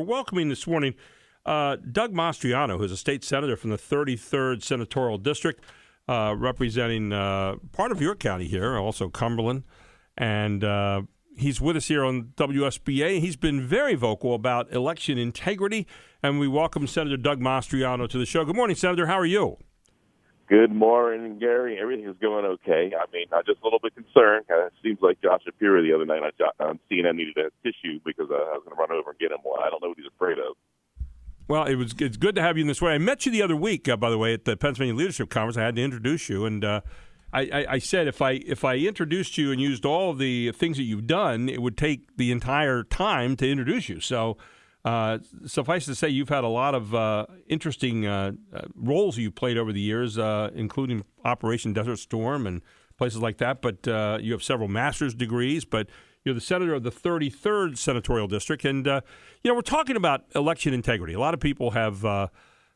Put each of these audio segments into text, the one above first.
welcoming this morning Doug Mastriano, who's a state senator from the 33rd Senatorial District, representing part of your county here, also Cumberland. And he's with us here on WSBA. He's been very vocal about election integrity, and we welcome Senator Doug Mastriano to the show. Good morning, Senator. How are you? Good morning, Gary. Everything is going okay. I mean, I'm just a little bit concerned. It seems like Josh Shapiro the other night on CNN needed a tissue because I was going to run over and get him one. I don't know what he's afraid of. Well, it's good to have you in this way. I met you the other week, by the way, at the Pennsylvania Leadership Conference. I had to introduce you, and I said if I introduced you and used all of the things that you've done, it would take the entire time to introduce you. So suffice to say, you've had a lot of interesting roles you've played over the years, including Operation Desert Storm and places like that. But you have several master's degrees, but you're the senator of the 33rd Senatorial District. And, we're talking about election integrity. A lot of people have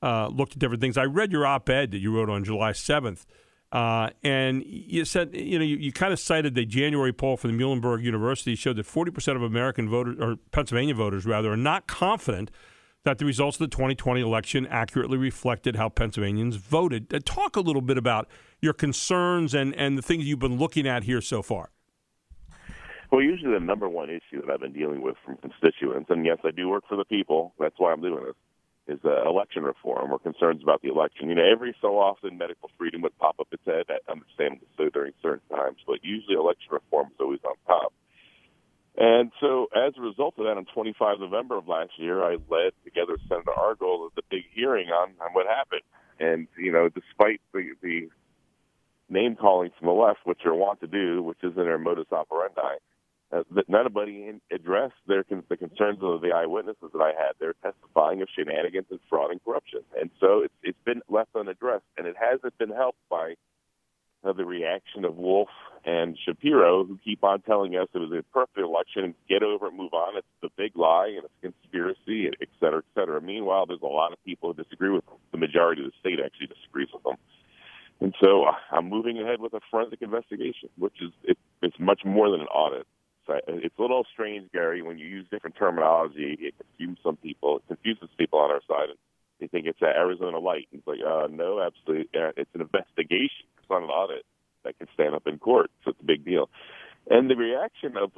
looked at different things. I read your op-ed that you wrote on July 7th. And you said, you kind of cited the January poll from the Muhlenberg University showed that 40% of American voters, or Pennsylvania voters rather, are not confident that the results of the 2020 election accurately reflected how Pennsylvanians voted. Talk a little bit about your concerns and the things you've been looking at here so far. Well, usually the number one issue that I've been dealing with from constituents, and yes, I do work for the people, that's why I'm doing this, is election reform or concerns about the election. Every so often medical freedom would pop up its head. I understand so during certain times, but usually election reform is always on top. And so as a result of that, on 25 November of last year, I led together Senator Argyle the big hearing on what happened. And, despite the name-calling from the left, which they want to do, which is in their modus operandi, that nobody addressed the concerns of the eyewitnesses that I had there testifying of shenanigans and fraud and corruption. And so it's been left unaddressed, and it hasn't been helped by the reaction of Wolf and Shapiro, who keep on telling us it was a perfect election and get over it, move on. It's the big lie and it's a conspiracy, et cetera, et cetera. Meanwhile, there's a lot of people who disagree with them. The majority of the state actually disagrees with them. And so I'm moving ahead with a forensic investigation, which is it's much more than an audit. So it's a little strange, Gary, when you use different terminology. It confuses some people. It confuses people on our side, and they think it's Arizona Light. It's like, no, absolutely. It's an investigation. It's not an audit that can stand up in court. So it's a big deal. And the reaction of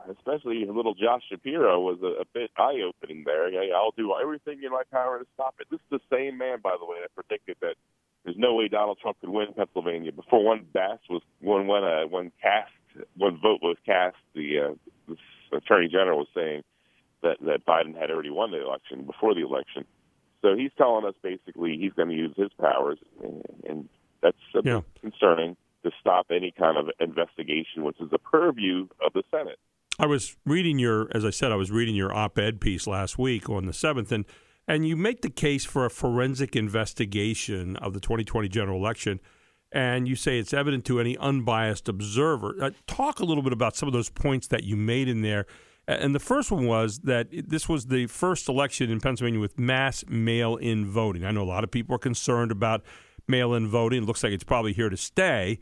especially little Josh Shapiro was a bit eye-opening there. I'll do everything in my power to stop it. This is the same man, by the way, that predicted that there's no way Donald Trump could win Pennsylvania before one vote was cast. The Attorney General was saying that Biden had already won the election before the election. So he's telling us basically he's going to use his powers, and that's concerning, to stop any kind of investigation, which is the purview of the Senate. I was reading your op-ed piece last week on the 7th, and you make the case for a forensic investigation of the 2020 general election. And you say it's evident to any unbiased observer. Talk a little bit about some of those points that you made in there. And the first one was that this was the first election in Pennsylvania with mass mail-in voting. I know a lot of people are concerned about mail-in voting. It looks like it's probably here to stay.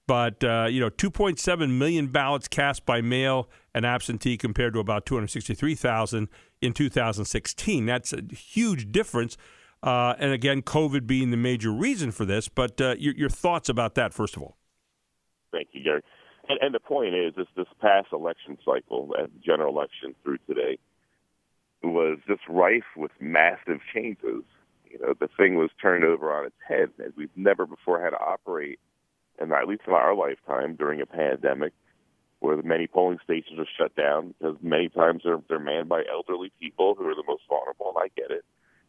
But, 2.7 million ballots cast by mail and absentee compared to about 263,000 in 2016. That's a huge difference. And again, COVID being the major reason for this, but your thoughts about that, first of all. Thank you, Gary. And the point is, this past election cycle, the general election through today, was just rife with massive changes. The thing was turned over on its head, and we've never before had to operate, and at least in our lifetime, during a pandemic, where many polling stations are shut down because many times they're manned by elderly people who are the most vulnerable, and I get it.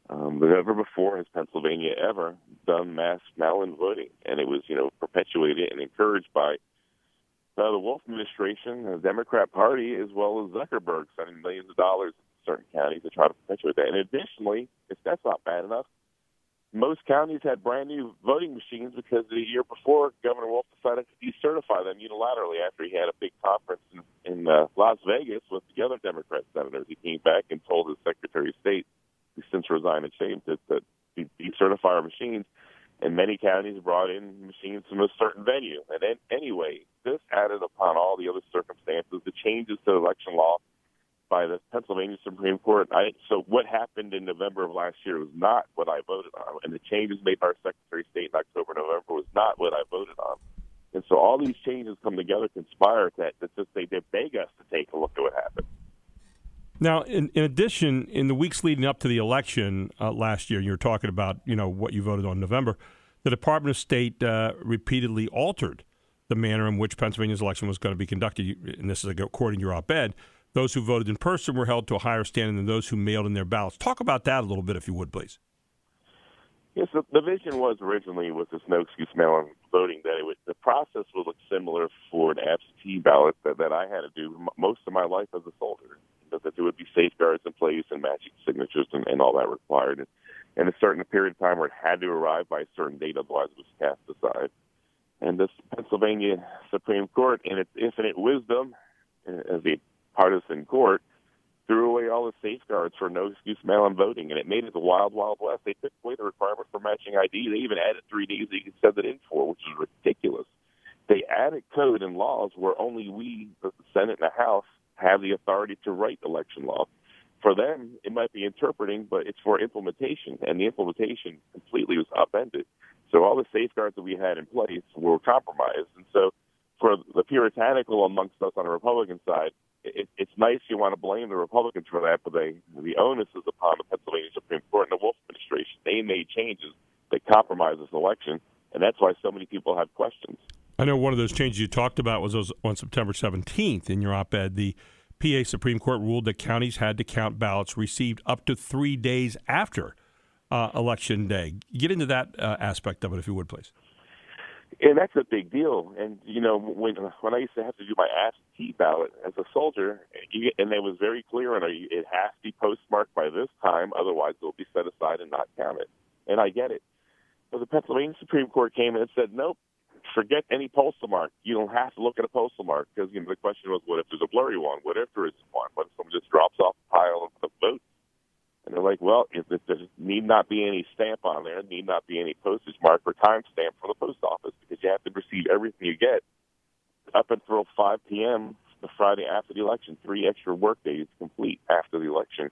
But never before has Pennsylvania ever done mass mail-in voting, and it was, perpetuated and encouraged by the Wolf administration, the Democrat Party, as well as Zuckerberg, spending millions of dollars in certain counties to try to perpetuate that. And additionally, if that's not bad enough, most counties had brand new voting machines because the year before, Governor Wolf decided to decertify them unilaterally after he had a big conference in Las Vegas with the other Democrat senators. He came back and told his Secretary of State, who's since resigned and changed it, that decertify our machines. And many counties brought in machines from a certain venue. And then, anyway, this added upon all the other circumstances, the changes to election law by the Pennsylvania Supreme Court. So what happened in November of last year was not what I voted on, and the changes made by our Secretary of State in October, November was not what I voted on. And so all these changes come together, conspire that just they beg us to take a look at what happened. Now, in addition, in the weeks leading up to the election last year, you were talking about what you voted on in November. The Department of State repeatedly altered the manner in which Pennsylvania's election was going to be conducted, and this is according to your op-ed. Those who voted in person were held to a higher standard than those who mailed in their ballots. Talk about that a little bit, if you would, please. Yes, the vision was originally with this no excuse mail-in voting that the process would look similar for an absentee ballot that I had to do most of my life as a soldier. That there would be safeguards in place and matching signatures and all that required. And a certain period of time where it had to arrive by a certain date, otherwise it was cast aside. And this Pennsylvania Supreme Court, in its infinite wisdom, as a partisan court, threw away all the safeguards for no excuse mail-in voting, and it made it the wild, wild west. They took away the requirement for matching ID. They even added 3 days that you could send it in for, which is ridiculous. They added code and laws where only we, the Senate and the House, have the authority to write election law. For them, it might be interpreting, but it's for implementation, and the implementation completely was upended. So all the safeguards that we had in place were compromised. And so for the puritanical amongst us on the Republican side, it's nice you want to blame the Republicans for that, but the onus is upon the Pennsylvania Supreme Court and the Wolf administration. They made changes that compromised this election, and that's why so many people have questions. I know one of those changes you talked about was on September 17th in your op-ed. The PA Supreme Court ruled that counties had to count ballots received up to 3 days after Election Day. Get into that aspect of it, if you would, please. And that's a big deal. And, when I used to have to do my absentee ballot as a soldier, and it was very clear, and it has to be postmarked by this time, otherwise it will be set aside and not counted. And I get it. But the Pennsylvania Supreme Court came in and said, nope, forget any postal mark. You don't have to look at a postal mark because the question was, what if there's a blurry one? What if there isn't one? What if someone just drops off a pile of votes? And they're like, well, there need not be any stamp on there, need not be any postage mark or time stamp from the post office because you have to receive everything you get up until 5 p.m. the Friday after the election, 3 extra work days complete after the election.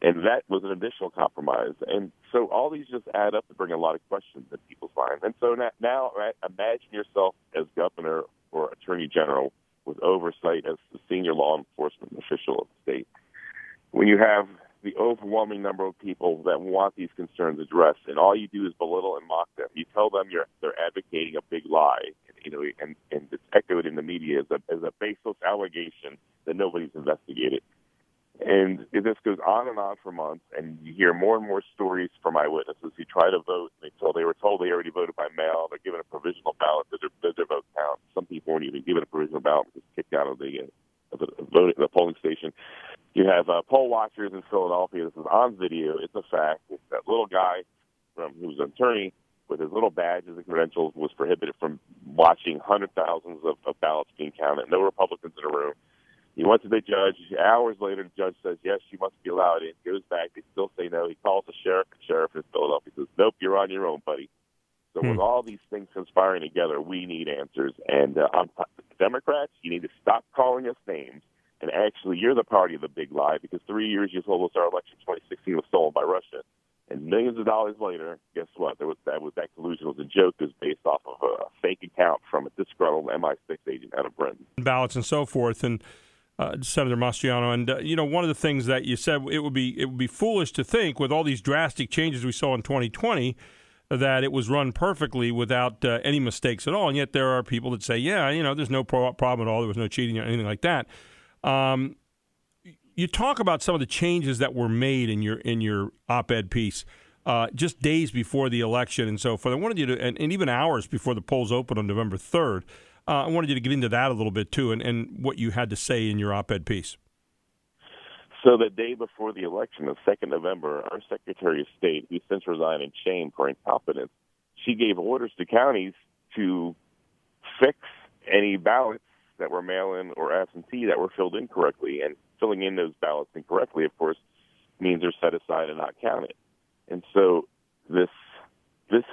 And that was an additional compromise. And so all these just add up to bring a lot of questions in people's minds. And so now imagine yourself as governor or attorney general with oversight as the senior law enforcement official of the state. When you have the overwhelming number of people that want these concerns addressed, and all you do is belittle and mock them. You tell them they're advocating a big lie, and it's echoed in the media as a baseless allegation that nobody's investigated. And this goes on and on for months, and you hear more and more stories from eyewitnesses who try to vote. They were told they already voted by mail. They're given a provisional ballot. Does their vote count? Some people weren't even given a provisional ballot because kicked out of the polling station. You have poll watchers in Philadelphia. This is on video. It's a fact. It's that little guy who's an attorney with his little badges and credentials was prohibited from watching hundred thousands of ballots being counted. No Republicans in the room. He went to the judge. Hours later, the judge says, yes, you must be allowed in. Goes back. They still say no. He calls the sheriff. The sheriff in Philadelphia says, nope, you're on your own, buddy. So with all these things conspiring together, we need answers. And Democrats, you need to stop calling us names. And actually, you're the party of the big lie because 3 years you told us our election in 2016 was stolen by Russia. And millions of dollars later, guess what? That collusion was a joke. It was based off of a fake account from a disgruntled MI6 agent out of Britain. Ballots and so forth. And Senator Mastriano, and one of the things that you said, it would be foolish to think with all these drastic changes we saw in 2020 that it was run perfectly without any mistakes at all. And yet there are people that say, there's no problem at all. There was no cheating or anything like that. You talk about some of the changes that were made in your op-ed piece just days before the election and so forth. I wanted you to, and even hours before the polls opened on November 3rd, I wanted you to get into that a little bit too and what you had to say in your op-ed piece. So the day before the election, the 2nd November, our Secretary of State, who since resigned in shame for incompetence, she gave orders to counties to fix any ballots that were mail-in or absentee that were filled incorrectly. And filling in those ballots incorrectly, of course, means they're set aside and not counted. And so this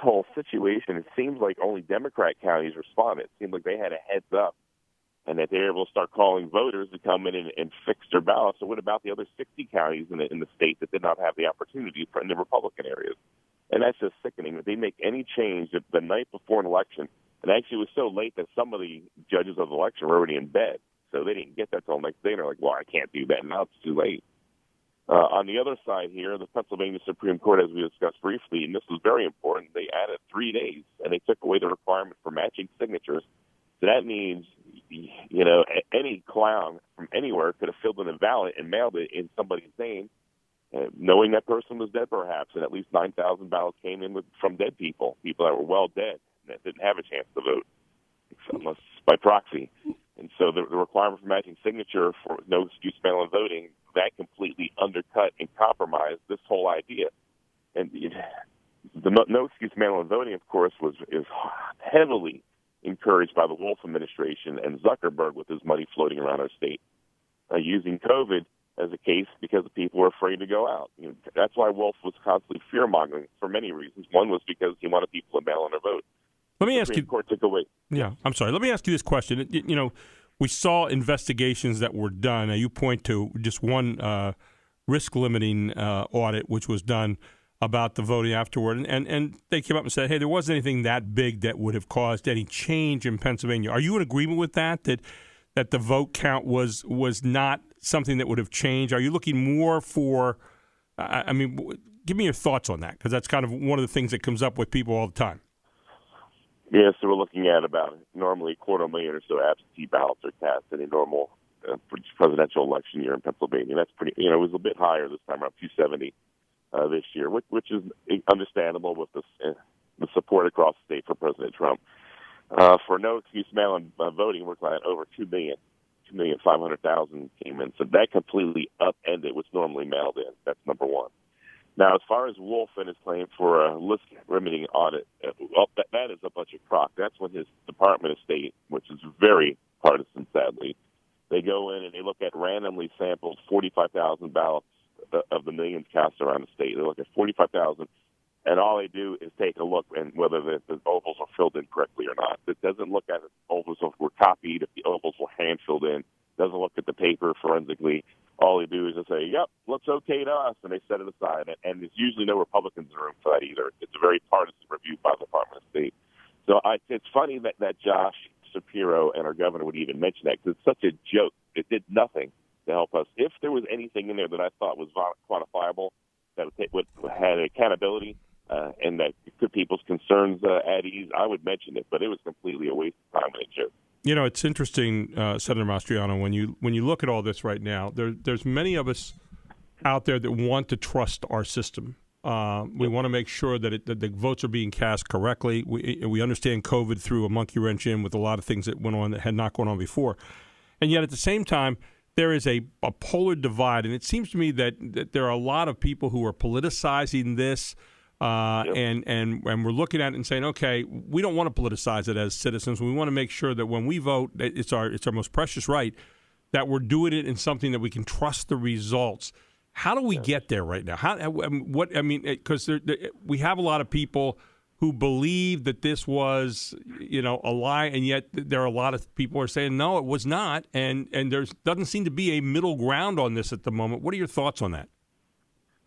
whole situation, it seems like only Democrat counties responded. It seemed like they had a heads up and that they're able to start calling voters to come in and fix their ballots. So what about the other 60 counties in the state that did not have the opportunity in the Republican areas? And that's just sickening that they make any change the night before an election. And actually, it was so late that some of the judges of the election were already in bed. So they didn't get that till next day. And they're like, well, I can't do that. Now it's too late. On the other side here, the Pennsylvania Supreme Court, as we discussed briefly, and this was very important, they added 3 days, and they took away the requirement for matching signatures. So that means, any clown from anywhere could have filled in a ballot and mailed it in somebody's name, knowing that person was dead perhaps, and at least 9,000 ballots came in from dead people that were well dead, that didn't have a chance to vote, unless by proxy. And so the requirement for matching signature for no excuse mail-in voting, that completely undercut and compromised this whole idea. And the no excuse mail-in voting, of course, is heavily encouraged by the Wolf administration and Zuckerberg with his money floating around our state, using COVID as a case because the people were afraid to go out. That's why Wolf was constantly fear-mongering for many reasons. One was because he wanted people to mail in their vote. Let me ask you. Court took away. Yeah, I'm sorry. Let me ask you this question. We saw investigations that were done. Now, you point to just one risk-limiting audit, which was done about the voting afterward, and they came up and said, hey, there wasn't anything that big that would have caused any change in Pennsylvania. Are you in agreement with that the vote count was not something that would have changed? Are you looking more for give me your thoughts on that, because that's kind of one of the things that comes up with people all the time. Yeah, so we're looking at about normally 250,000 or so absentee ballots are cast in a normal presidential election year in Pennsylvania. That's pretty, it was a bit higher this time, around 270 this year, which is understandable with the support across the state for President Trump. For no excuse mail-in voting, we're looking at over 2,500,000 came in. So that completely upended what's normally mailed in. That's number one. Now, as far as Wolf and his claim for a list-limiting audit, that is a bunch of crock. That's when his Department of State, which is very partisan, sadly, they go in and they look at randomly sampled 45,000 ballots of the millions cast around the state. They look at 45,000, and all they do is take a look and whether the ovals are filled in correctly or not. It doesn't look at if ovals were copied, if the ovals were hand-filled in. It doesn't look at the paper forensically. All they do is just say, yep, looks okay to us, and they set it aside. And there's usually no Republicans in the room for that either. It's a very partisan review by the Department of State. So it's funny that Josh Shapiro and our governor would even mention that, because it's such a joke. It did nothing to help us. If there was anything in there that I thought was quantifiable, that had accountability, and that put people's concerns at ease, I would mention it. But it was completely a waste of time and a joke. It's interesting, Senator Mastriano, when you look at all this right now, there's many of us out there that want to trust our system. We want to make sure that the votes are being cast correctly. We understand COVID threw a monkey wrench in with a lot of things that went on that had not gone on before. And yet at the same time, there is a polar divide. And it seems to me that there are a lot of people who are politicizing this. And we're looking at it and saying, okay, we don't want to politicize it as citizens. We want to make sure that when we vote, it's our most precious right, that we're doing it in something that we can trust the results. How do we get there right now? Because we have a lot of people who believe that this was, a lie, and yet there are a lot of people who are saying, no, it was not, and there doesn't seem to be a middle ground on this at the moment. What are your thoughts on that?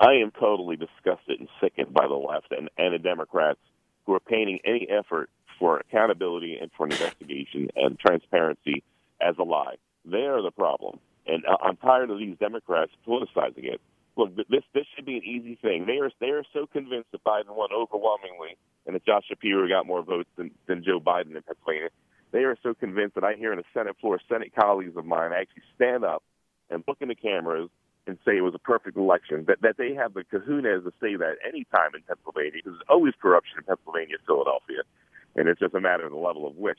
I am totally disgusted and sickened by the left and the Democrats who are painting any effort for accountability and for an investigation and transparency as a lie. They are the problem. And I'm tired of these Democrats politicizing it. Look, this should be an easy thing. They are so convinced that Biden won overwhelmingly and that Josh Shapiro got more votes than Joe Biden in Pennsylvania. They are so convinced that I hear in the Senate floor Senate colleagues of mine actually stand up and look in the cameras and say it was a perfect election, that they have the kahunas to say that any time in Pennsylvania, because there's always corruption in Pennsylvania and Philadelphia, and it's just a matter of the level of which.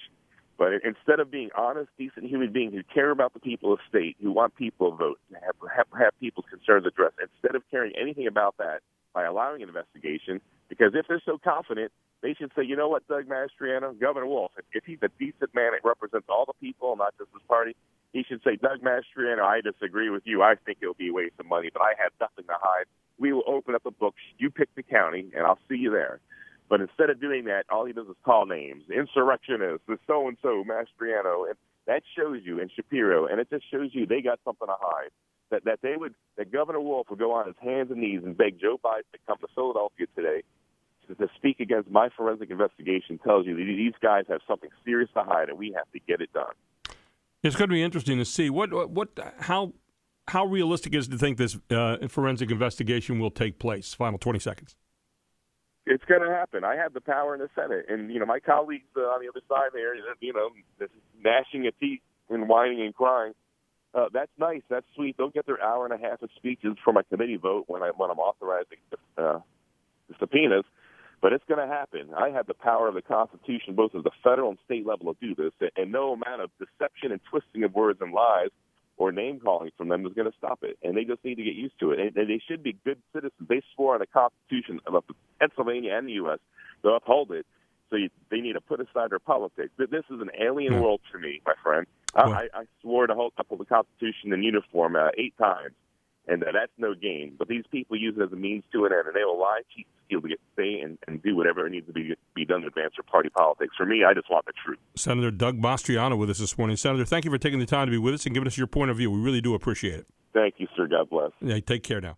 But instead of being honest, decent human beings who care about the people of the state, who want people to vote, have people's concerns addressed, instead of caring anything about that by allowing an investigation, because if they're so confident, they should say, you know what, Doug Mastriano, Governor Wolf, if he's a decent man that represents all the people, not just his party, he should say, Doug Mastriano, I disagree with you. I think it'll be a waste of money, but I have nothing to hide. We will open up the books. You pick the county, and I'll see you there. But instead of doing that, all he does is call names. Insurrectionists, the so-and-so, Mastriano. And That shows you, and Shapiro, and it just shows you they got something to hide. That Governor Wolf would go on his hands and knees and beg Joe Biden to come to Philadelphia today to speak against my forensic investigation tells you that these guys have something serious to hide, and we have to get it done. It's going to be interesting to see how realistic is it to think this forensic investigation will take place. Final 20 seconds. It's going to happen. I have the power in the Senate, and my colleagues on the other side there, gnashing of teeth and whining and crying. That's nice. That's sweet. They'll get their hour and a half of speeches for my committee vote when I'm authorizing the subpoenas. But it's going to happen. I have the power of the Constitution, both at the federal and state level, to do this, and no amount of deception and twisting of words and lies or name-calling from them is going to stop it. And they just need to get used to it. And they should be good citizens. They swore on the Constitution of Pennsylvania and the U.S. to uphold it. So they need to put aside their politics. This is an alien world for me, my friend. I swore to uphold the Constitution in uniform 8 times. And that's no game. But these people use it as a means to an end, and they will lie, cheat, steal to get say and do whatever needs to be done to advance their party politics. For me, I just want the truth. Senator Doug Mastriano with us this morning. Senator, thank you for taking the time to be with us and giving us your point of view. We really do appreciate it. Thank you, sir. God bless. Yeah, take care now.